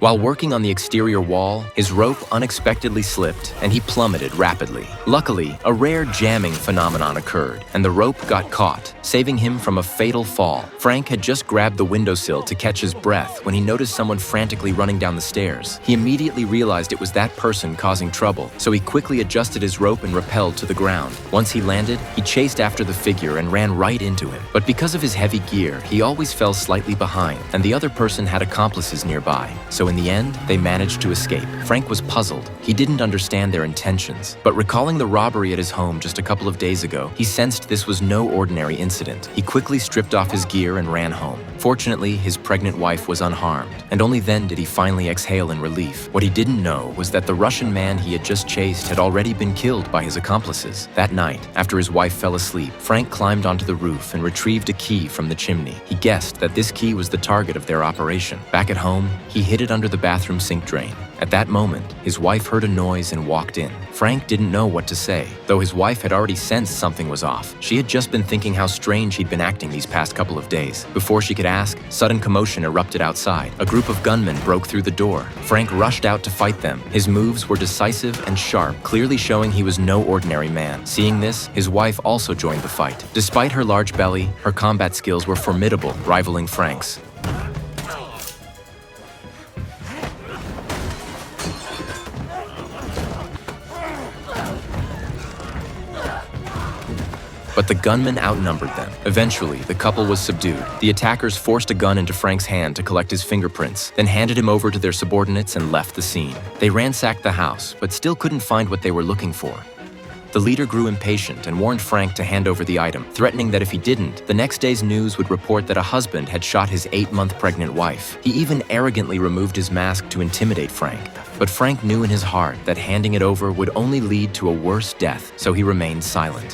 While working on the exterior wall, his rope unexpectedly slipped and he plummeted rapidly. Luckily, a rare jamming phenomenon occurred and the rope got caught, saving him from a fatal fall. Frank had just grabbed the windowsill to catch his breath when he noticed someone frantically running down the stairs. He immediately realized it was that person causing trouble, so he quickly adjusted his rope and rappelled to the ground. Once he landed, he chased after the figure and ran right into him. But because of his heavy gear, he always fell slightly behind, and the other person had accomplices nearby. So in the end, they managed to escape. Frank was puzzled. He didn't understand their intentions. But recalling the robbery at his home just a couple of days ago, he sensed this was no ordinary incident. He quickly stripped off his gear and ran home. Fortunately, his pregnant wife was unharmed, and only then did he finally exhale in relief. What he didn't know was that the Russian man he had just chased had already been killed by his accomplices. That night, after his wife fell asleep, Frank climbed onto the roof and retrieved a key from the chimney. He guessed that this key was the target of their operation. Back at home, he hid it under the bathroom sink drain. At that moment, his wife heard a noise and walked in. Frank didn't know what to say, though his wife had already sensed something was off. She had just been thinking how strange he'd been acting these past couple of days. Before she could ask, sudden commotion erupted outside. A group of gunmen broke through the door. Frank rushed out to fight them. His moves were decisive and sharp, clearly showing he was no ordinary man. Seeing this, his wife also joined the fight. Despite her large belly, her combat skills were formidable, rivaling Frank's. But the gunmen outnumbered them. Eventually, the couple was subdued. The attackers forced a gun into Frank's hand to collect his fingerprints, then handed him over to their subordinates and left the scene. They ransacked the house, but still couldn't find what they were looking for. The leader grew impatient and warned Frank to hand over the item, threatening that if he didn't, the next day's news would report that a husband had shot his 8-month pregnant wife. He even arrogantly removed his mask to intimidate Frank. But Frank knew in his heart that handing it over would only lead to a worse death, so he remained silent.